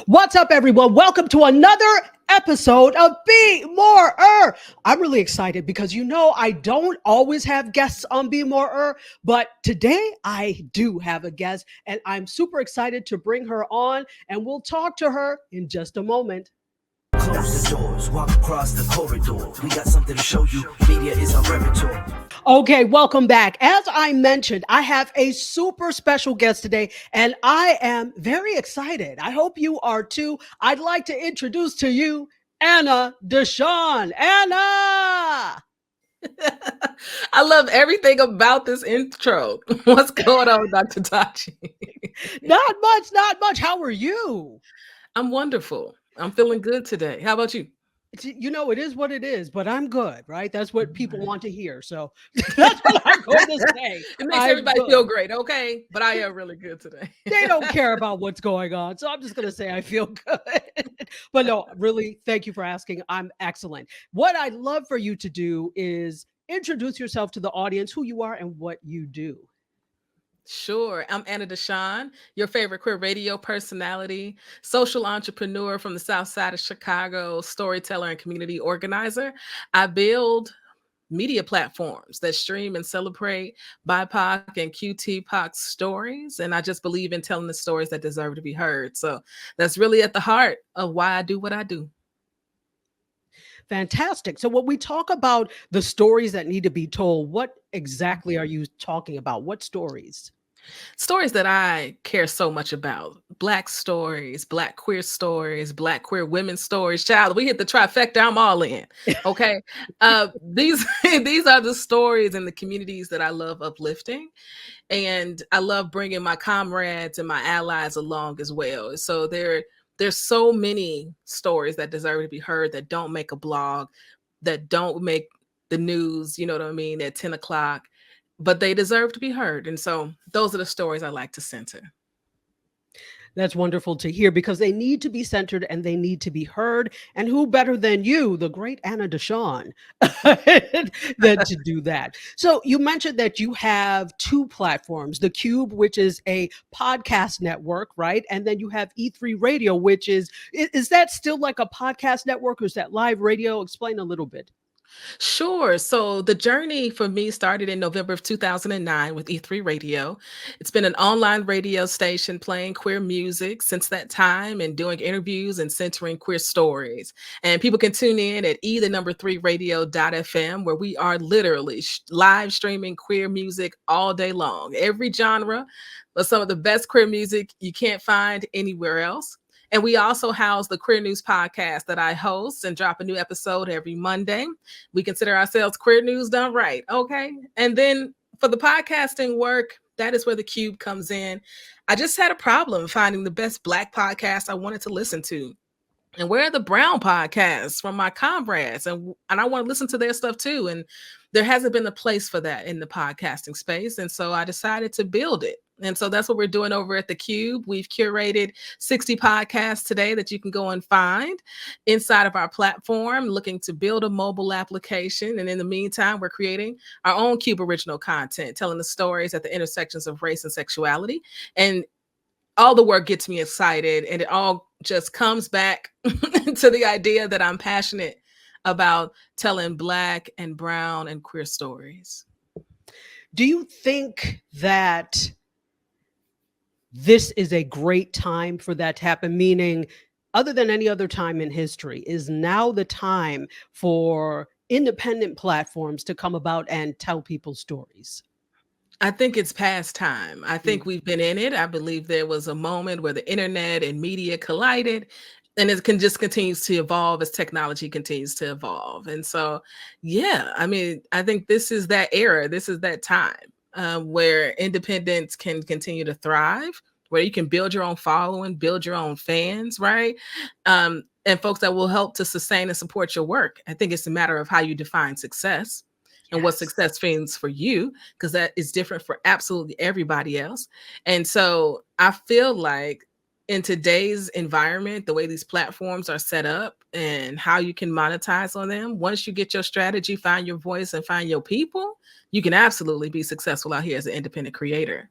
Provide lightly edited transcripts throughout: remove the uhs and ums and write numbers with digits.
What's up, everyone? Welcome to another episode of Be More. I'm really excited because I don't always have guests on Be More, but today I do have a guest, and I'm super excited to bring her on, and we'll talk to her in just a moment. Close the doors, walk across the corridor. We got something to show you. Media is our repertoire. Okay, welcome back. As I mentioned, I have a super special guest today, and I am very excited. I hope you are too. I'd like to introduce to you Anna DeShawn. Anna! I love everything about this intro. What's going on, Dr. Tachi? Not much. How are you? I'm wonderful. I'm feeling good today. How about you? It is what it is, but I'm good, right? That's what people want to hear. So that's what I'm going to say. It makes everybody feel great, okay? But I am really good today. They don't care about what's going on. So I'm just going to say I feel good. But no, really, thank you for asking. I'm excellent. What I'd love for you to do is introduce yourself to the audience, who you are and what you do. Sure. I'm Anna DeShawn, your favorite queer radio personality, social entrepreneur from the South Side of Chicago, storyteller and community organizer. I build media platforms that stream and celebrate BIPOC and QTPOC stories. And I just believe in telling the stories that deserve to be heard. So that's really at the heart of why I do what I do. Fantastic. So when we talk about the stories that need to be told, what exactly are you talking about? What stories? Stories that I care so much about. Black stories, Black queer stories, Black queer women's stories. Child, we hit the trifecta. I'm all in. Okay. These are the stories and the communities that I love uplifting. And I love bringing my comrades and my allies along as well. So there's so many stories that deserve to be heard that don't make a blog, that don't make the news, you know what I mean, at 10 o'clock, but they deserve to be heard. And so those are the stories I like to center. That's wonderful to hear because they need to be centered and they need to be heard. And who better than you, the great Anna DeShawn, than to do that? So you mentioned that you have two platforms, the Qube, which is a podcast network, right? And then you have E3 Radio, which is that still like a podcast network or is that live radio? Explain a little bit. Sure. So the journey for me started in November of 2009 with E3 Radio. It's been an online radio station playing queer music since that time and doing interviews and centering queer stories. And people can tune in at e3radio.fm where we are literally live streaming queer music all day long. Every genre, but some of the best queer music you can't find anywhere else. And we also house the Queer News podcast that I host and drop a new episode every Monday. We consider ourselves queer news done right, okay? And then for the podcasting work, that is where the Qube comes in. I just had a problem finding the best Black podcasts I wanted to listen to. And where are the brown podcasts from my comrades? And I want to listen to their stuff too. And there hasn't been a place for that in the podcasting space. And so I decided to build it. And so that's what we're doing over at the Qube. We've curated 60 podcasts today that you can go and find inside of our platform, looking to build a mobile application. And in the meantime, we're creating our own Qube original content, telling the stories at the intersections of race and sexuality. And all the work gets me excited, and it all just comes back to the idea that I'm passionate about telling Black and brown and queer stories. Do you think that this is a great time for that to happen? Meaning, other than any other time in history, is now the time for independent platforms to come about and tell people's stories? I think it's past time. I think we've been in it. I believe there was a moment where the internet and media collided, and it just continues to evolve as technology continues to evolve. And so, yeah, I mean, I think this is that era. This is that time where independence can continue to thrive, where you can build your own following, build your own fans, right? And folks that will help to sustain and support your work. I think it's a matter of how you define success. And what success means for you, because that is different for absolutely everybody else. And so I feel like in today's environment, the way these platforms are set up and how you can monetize on them, once you get your strategy, find your voice and find your people, you can absolutely be successful out here as an independent creator.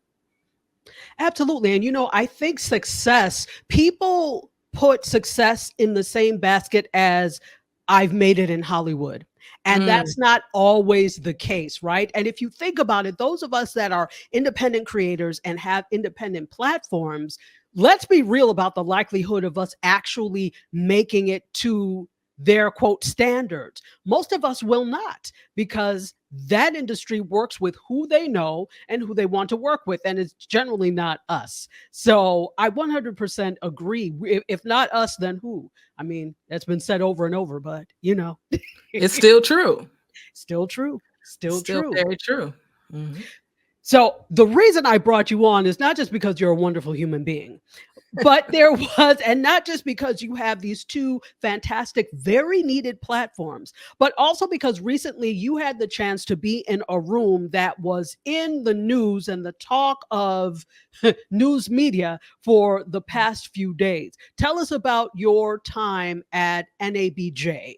Absolutely. And, I think success, people put success in the same basket as I've made it in Hollywood. And that's not always the case, right? And if you think about it, those of us that are independent creators and have independent platforms, let's be real about the likelihood of us actually making it to their quote standards. Most of us will not, because that industry works with who they know and who they want to work with, and it's generally not us. So I 100% agree. If not us, then who? I mean, that's been said over and over, but you know, It's still true. still true. Still true. Very true. Mm-hmm. So the reason I brought you on is not just because you're a wonderful human being, but there was, and not just because you have these two fantastic, very needed platforms, but also because recently you had the chance to be in a room that was in the news and the talk of news media for the past few days. Tell us about your time at NABJ.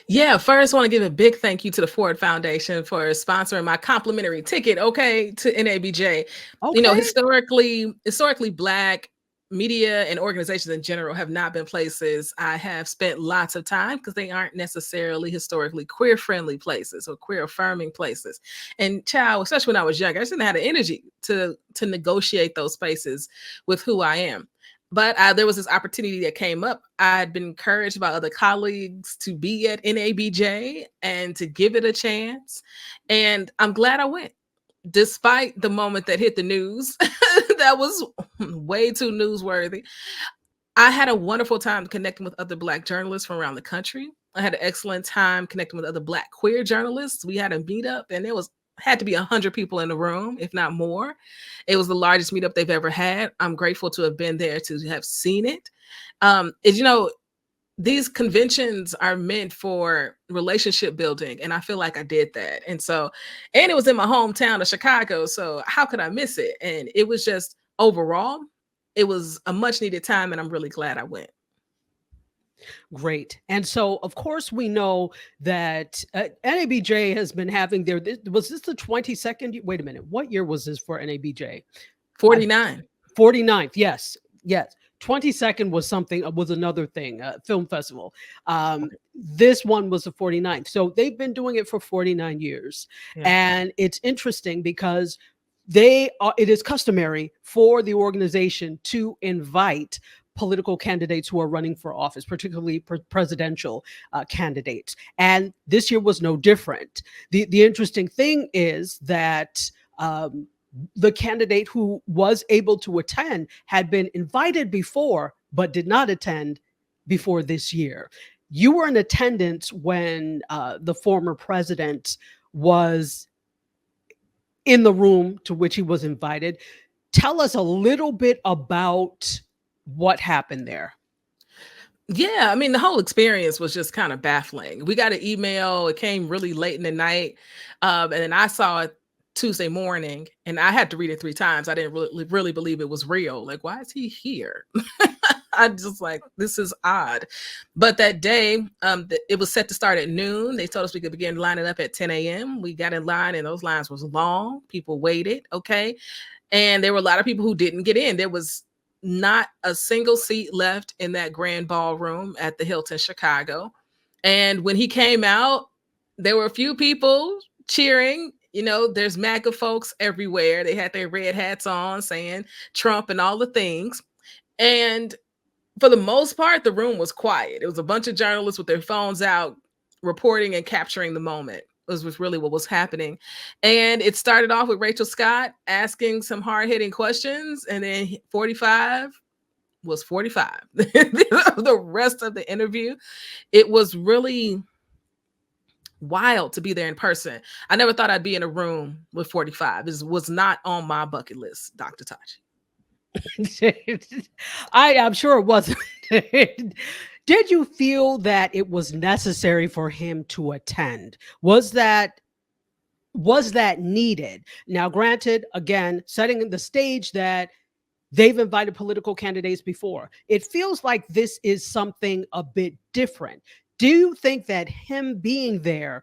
Yeah, first I want to give a big thank you to the Ford Foundation for sponsoring my complimentary ticket, to NABJ. Okay. You know, historically Black media and organizations in general have not been places I have spent lots of time, because they aren't necessarily historically queer-friendly places or queer-affirming places. And child, especially when I was young, I just didn't have the energy to negotiate those spaces with who I am. But there was this opportunity that came up. I'd been encouraged by other colleagues to be at NABJ and to give it a chance. And I'm glad I went, despite the moment that hit the news. That was way too newsworthy. I had a wonderful time connecting with other Black journalists from around the country. I had an excellent time connecting with other Black queer journalists. We had a meetup, and it had to be 100 people in the room, if not more. It was the largest meetup they've ever had. I'm grateful to have been there, to have seen it. You know, these conventions are meant for relationship building, and I feel like I did that. And it was in my hometown of Chicago, so how could I miss it? And it was just, overall, it was a much needed time, and I'm really glad I went. Great. And so, of course, we know that NABJ has been having was this the 22nd? Wait a minute. What year was this for NABJ? 49. 49th. Yes. 22nd was another thing, film festival. This one was the 49th. So they've been doing it for 49 years. Yeah. And it's interesting because it is customary for the organization to invite political candidates who are running for office, particularly presidential candidates. And this year was no different. The interesting thing is that the candidate who was able to attend had been invited before, but did not attend before this year. You were in attendance when the former president was in the room to which he was invited. Tell us a little bit about what happened there. Yeah, I mean, the whole experience was just kind of baffling. We got an email. It came really late in the night. And then I saw it Tuesday morning, and I had to read it 3 times. I didn't really believe it was real. Like, why is he here? I just like, this is odd. But that day, it was set to start at noon. They told us we could begin lining up at 10 a.m. We got in line, and those lines was long. People waited, okay? And there were a lot of people who didn't get in. There was not a single seat left in that grand ballroom at the Hilton Chicago. And when he came out, there were a few people cheering. You know, there's MAGA folks everywhere. They had their red hats on saying Trump and all the things. And for the most part, the room was quiet. It was a bunch of journalists with their phones out, reporting and capturing the moment. Was really what was happening. And it started off with Rachel Scott asking some hard-hitting questions, and then 45 was 45. The rest of the interview, it was really wild to be there in person. I never thought I'd be in a room with 45. This was not on my bucket list, Dr. Tachi. I'm sure it wasn't. Did you feel that it was necessary for him to attend? Was that needed? Now, granted, again, setting the stage that they've invited political candidates before, it feels like this is something a bit different. Do you think that him being there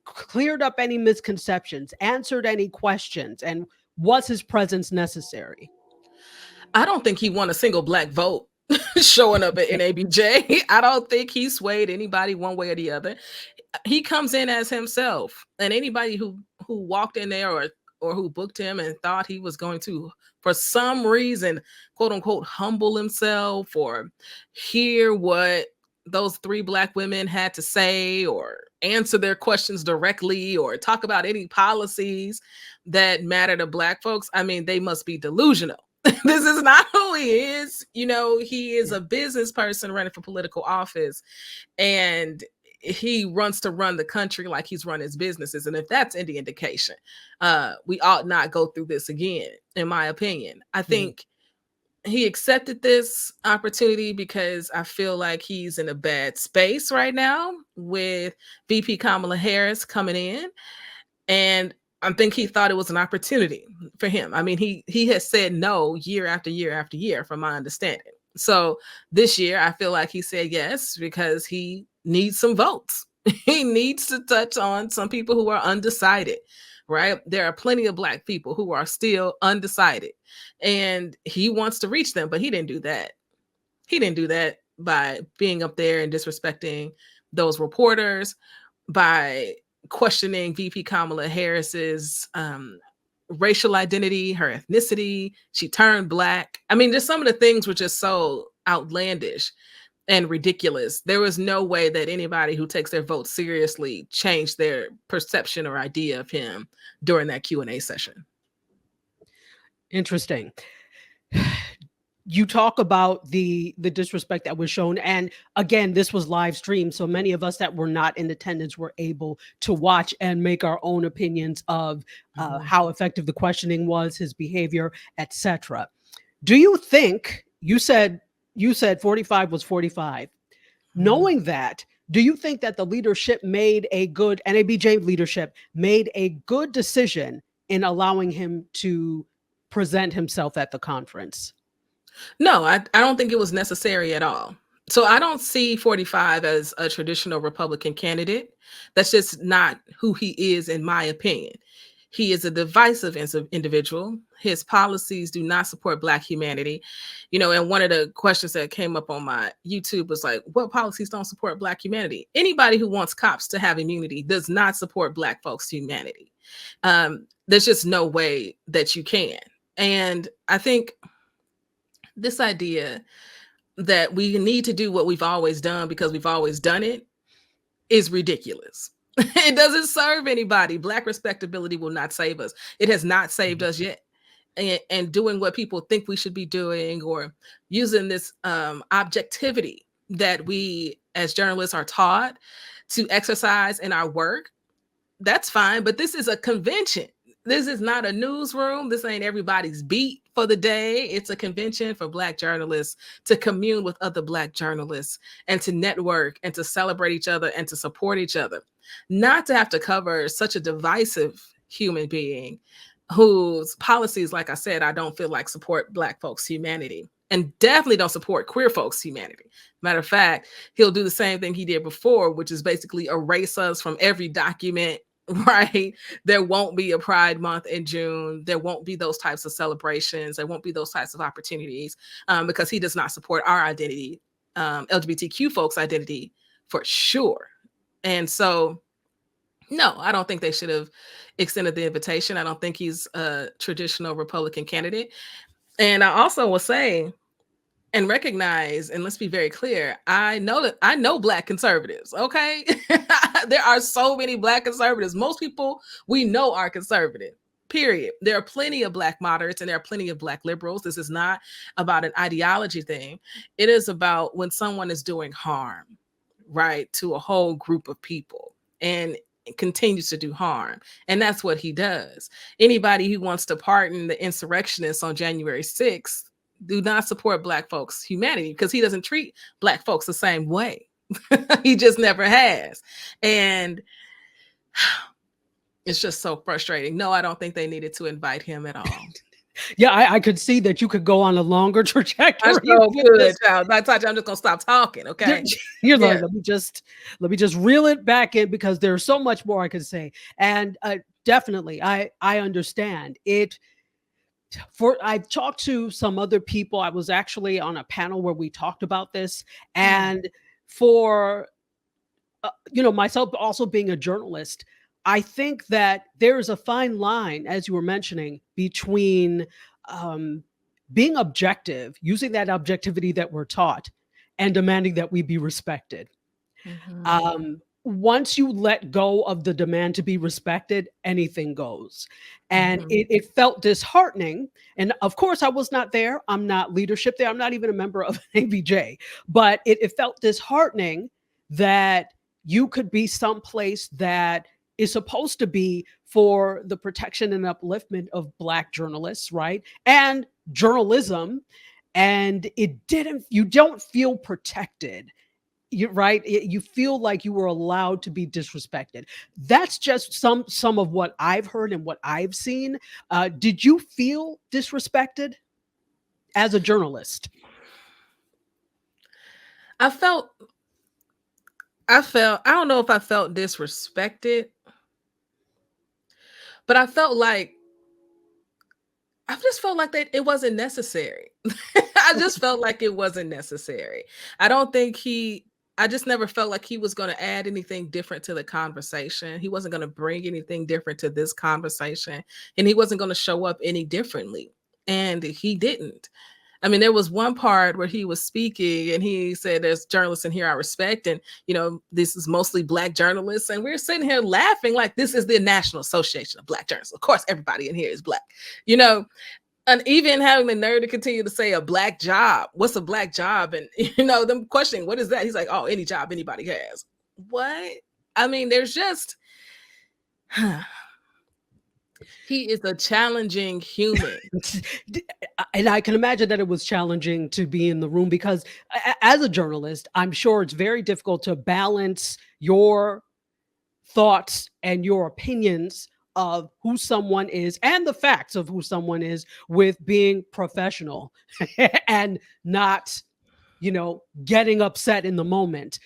cleared up any misconceptions, answered any questions, and was his presence necessary? I don't think he won a single Black vote showing up at NABJ. I don't think he swayed anybody one way or the other. He comes in as himself, and anybody who walked in there or who booked him and thought he was going to, for some reason, quote unquote, humble himself or hear what those 3 Black women had to say or answer their questions directly or talk about any policies that matter to Black folks, I mean, they must be delusional. This is not who he is. You know, he is a business person running for political office, and he wants to run the country like he's run his businesses. And if that's any indication, we ought not go through this again, in my opinion. I think he accepted this opportunity because I feel like he's in a bad space right now with VP Kamala Harris coming in. And I think he thought it was an opportunity for him. I mean, he has said no year after year after year, from my understanding. So this year, I feel like he said yes because he needs some votes. He needs to touch on some people who are undecided, right? There are plenty of Black people who are still undecided, and he wants to reach them, but he didn't do that. He didn't do that by being up there and disrespecting those reporters, by questioning VP Kamala Harris's racial identity, her ethnicity. She turned Black. I mean, just some of the things were just so outlandish and ridiculous. There was no way that anybody who takes their vote seriously changed their perception or idea of him during that Q&A session. Interesting. You talk about the disrespect that was shown. And again, this was live streamed. So many of us that were not in attendance were able to watch and make our own opinions of how effective the questioning was, his behavior, etc. Do you think, you said 45 was 45. Knowing that, do you think that the leadership made a good, NABJ leadership made a good decision in allowing him to present himself at the conference? No, I don't think it was necessary at all. So I don't see 45 as a traditional Republican candidate. That's just not who he is, in my opinion. He is a divisive individual. His policies do not support Black humanity. You know, and one of the questions that came up on my YouTube was like, what policies don't support Black humanity? Anybody who wants cops to have immunity does not support Black folks' humanity. There's just no way that you can. And I think this idea that we need to do what we've always done because we've always done it is ridiculous. It doesn't serve anybody. Black respectability will not save us. It has not saved us yet. And doing what people think we should be doing, or using this objectivity that we as journalists are taught to exercise in our work, that's fine. But this is a convention. This is not a newsroom. This ain't everybody's beat for the day. It's a convention for Black journalists to commune with other Black journalists and to network and to celebrate each other and to support each other. Not to have to cover such a divisive human being whose policies, like I said, I don't feel like support Black folks' humanity, and definitely don't support queer folks' humanity. Matter of fact, he'll do the same thing he did before, which is basically erase us from every document. Right. There won't be a Pride Month in June. There won't be those types of celebrations. There won't be those types of opportunities because he does not support our identity, LGBTQ folks' identity for sure. And so, no, I don't think they should have extended the invitation. I don't think he's a traditional Republican candidate. And I also will say and recognize, and let's be very clear, I know Black conservatives, okay? There are so many Black conservatives. Most people we know are conservative, period. There are plenty of Black moderates and there are plenty of Black liberals. This is not about an ideology thing. It is about when someone is doing harm, right, to a whole group of people and continues to do harm. And that's what he does. Anybody who wants to pardon the insurrectionists on January 6th do not support Black folks' humanity, because he doesn't treat Black folks the same way. He just never has. And it's just so frustrating. No, I don't think they needed to invite him at all. Yeah, I could see that you could go on a longer trajectory. I'm so good, child. By Tachi, I'm just gonna stop talking. Okay. You're like, let me just reel it back in, because there's so much more I could say. And definitely, I understand it. I've talked to some other people. I was actually on a panel where we talked about this, and for myself also being a journalist, I think that there is a fine line, as you were mentioning, between being objective, using that objectivity that we're taught, and demanding that we be respected. Once you let go of the demand to be respected, anything goes. And it felt disheartening. And of course, I was not there. I'm not leadership there. I'm not even a member of NABJ. But it felt disheartening that you could be someplace that is supposed to be for the protection and upliftment of Black journalists, right? And journalism. And you don't feel protected. You're right. You feel like you were allowed to be disrespected. That's just some of what I've heard and what I've seen. Did you feel disrespected as a journalist? I don't know if I felt disrespected, but I just felt like that it wasn't necessary. I just felt like it wasn't necessary. I just never felt like he was going to add anything different to the conversation. He wasn't going to bring anything different to this conversation, and he wasn't going to show up any differently. And he didn't. I mean, there was one part where he was speaking and he said, there's journalists in here I respect. And, this is mostly Black journalists. And we're sitting here laughing like this is the National Association of Black Journalists. Of course, everybody in here is Black, and even having the nerve to continue to say a Black job. What's a Black job? And, them questioning, what is that? He's like, oh, any job anybody has. What? I mean, there's just, he is a challenging human. And I can imagine that it was challenging to be in the room because as a journalist, I'm sure it's very difficult to balance your thoughts and your opinions of who someone is and the facts of who someone is with being professional and not, getting upset in the moment.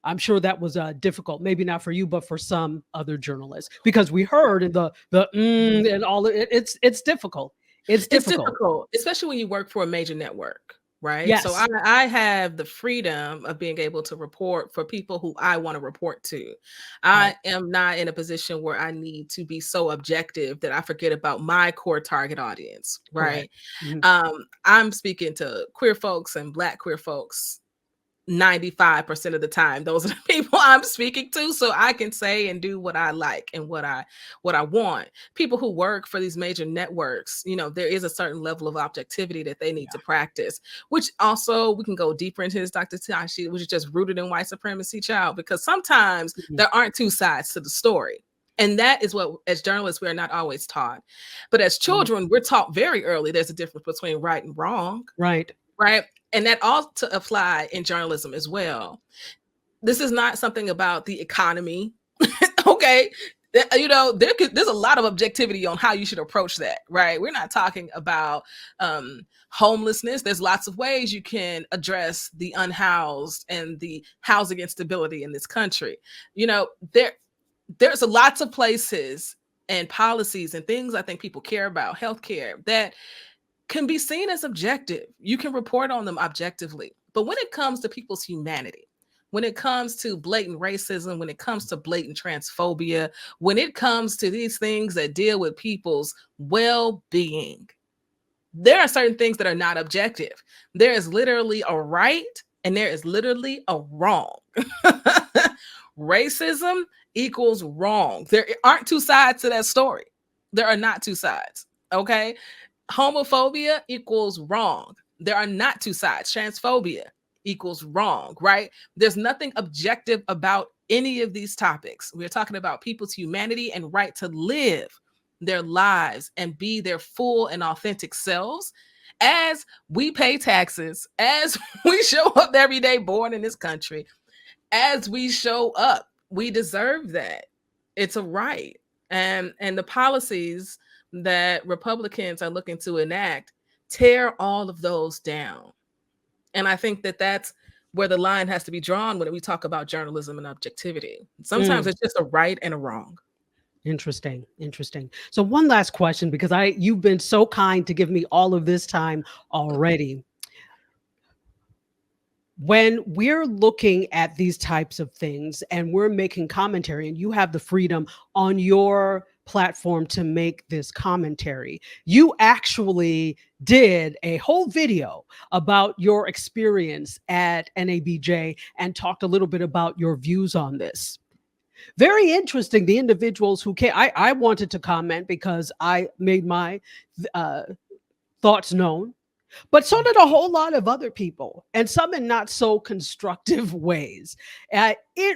I'm sure that was difficult, maybe not for you, but for some other journalists, because we heard and and all it's difficult. It's difficult, especially when you work for a major network. Right. Yes. So I have the freedom of being able to report for people who I want to report to. I am not in a position where I need to be so objective that I forget about my core target audience. Right. I'm speaking to queer folks and Black queer folks 95% of the time. Those are the people I'm speaking to, so I can say and do what I like and what I want. People who work for these major networks, there is a certain level of objectivity that they need to practice, which also we can go deeper into this, Dr. Tachi, which is just rooted in white supremacy, child, because sometimes there aren't two sides to the story. And that is what, as journalists, we're not always taught. But as children, we're taught very early there's a difference between right and wrong. Right. And that ought to apply in journalism as well. This is not something about the economy. Okay. There's a lot of objectivity on how you should approach that, right? We're not talking about homelessness. There's lots of ways you can address the unhoused and the housing instability in this country. There's lots of places and policies and things I think people care about, healthcare, that can be seen as objective. You can report on them objectively. But when it comes to people's humanity, when it comes to blatant racism, when it comes to blatant transphobia, when it comes to these things that deal with people's well-being, there are certain things that are not objective. There is literally a right and there is literally a wrong. Racism equals wrong. There aren't two sides to that story. There are not two sides. Okay. Homophobia equals wrong. There are not two sides. Transphobia equals wrong, right? There's nothing objective about any of these topics. We're talking about people's humanity and right to live their lives and be their full and authentic selves as we pay taxes, as we show up every day born in this country, as we show up. We deserve that. It's a right. And the policies that Republicans are looking to enact tear all of those down. And I think that that's where the line has to be drawn when we talk about journalism and objectivity. Sometimes it's just a right and a wrong. Interesting. Interesting. So one last question, because you've been so kind to give me all of this time already. When we're looking at these types of things and we're making commentary, and you have the freedom on your platform to make this commentary, you actually did a whole video about your experience at NABJ and talked a little bit about your views on this. Very interesting. The individuals who came, I wanted to comment because I made my uh, thoughts known, but so did a whole lot of other people, and some in not so constructive ways.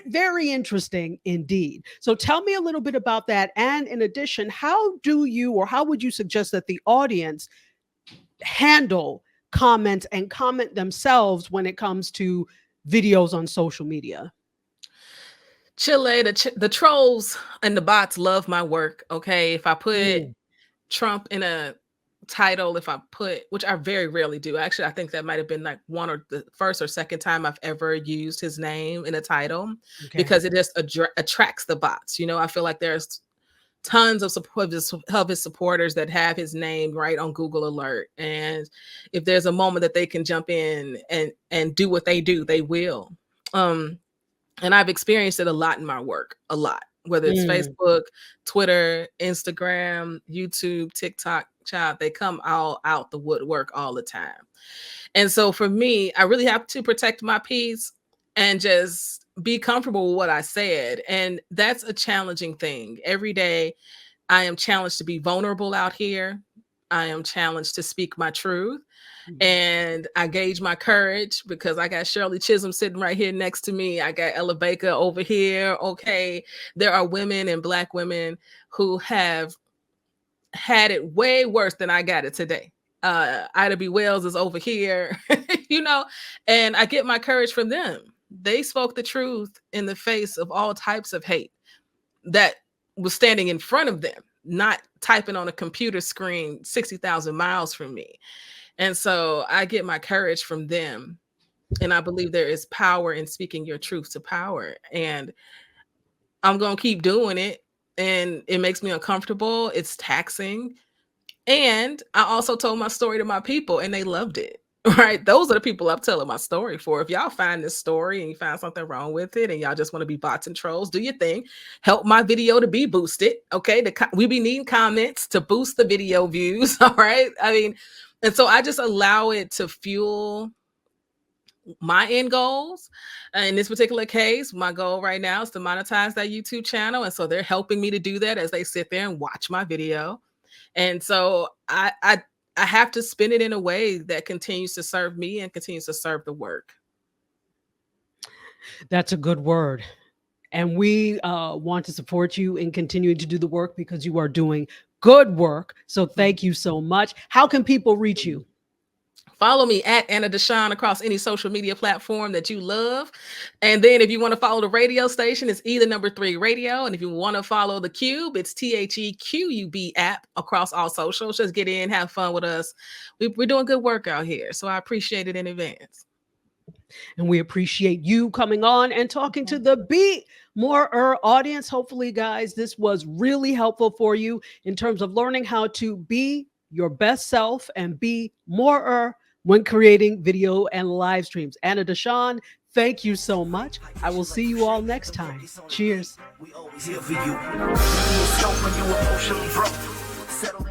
Very interesting indeed. So tell me a little bit about that. And in addition, how would you suggest that the audience handle comments and comment themselves when it comes to videos on social media? Chile, the trolls and the bots love my work. Okay. If I put Mm, Trump in a title, if I put, which I very rarely do. Actually, I think that might have been like one or the first or second time I've ever used his name in a title, okay. because it just attracts the bots. You know, I feel like there's tons of support of his supporters that have his name right on Google Alert. And if there's a moment that they can jump in and do what they do, they will. Um, and I've experienced it a lot in my work, a lot, whether it's Mm, Facebook, Twitter, Instagram, YouTube, TikTok, child, they come all out the woodwork all the time. And so for me, I really have to protect my peace and just be comfortable with what I said. And that's a challenging thing. Every day I am challenged to be vulnerable out here. I am challenged to speak my truth. mhm. And I gauge my courage because I got Shirley Chisholm sitting right here next to me. I got Ella Baker over here. Okay. There are women and Black women who have had it way worse than I got it today. Ida B. Wells is over here, you know, and I get my courage from them. They spoke the truth in the face of all types of hate that was standing in front of them, not typing on a computer screen 60,000 miles from me. And so I get my courage from them. And I believe there is power in speaking your truth to power. And I'm going to keep doing it. And it makes me uncomfortable. It's taxing. And I also told my story to my people and they loved it. Right. Those are the people I'm telling my story for. If y'all find this story and you find something wrong with it and y'all just want to be bots and trolls, do your thing. Help my video to be boosted. Okay. We be needing comments to boost the video views. All right. I mean, and so I just allow it to fuel my end goals. In this particular case, my goal right now is to monetize that YouTube channel. And so they're helping me to do that as they sit there and watch my video. And so I have to spin it in a way that continues to serve me and continues to serve the work. That's a good word. And we want to support you in continuing to do the work because you are doing good work. So thank you so much. How can people reach you? Follow me at Anna DeShawn across any social media platform that you love. And then if you want to follow the radio station, it's either #3 Radio. And if you want to follow the Qube, it's TheQUB app across all socials. Just get in, have fun with us. We're doing good work out here. So I appreciate it in advance. And we appreciate you coming on and talking to the Be More audience. Hopefully, guys, this was really helpful for you in terms of learning how to be your best self and be more when creating video and live streams. Anna DeShawn, thank you so much. I will see you all next time. Cheers. We always here for you. When you were emotionally broke, settling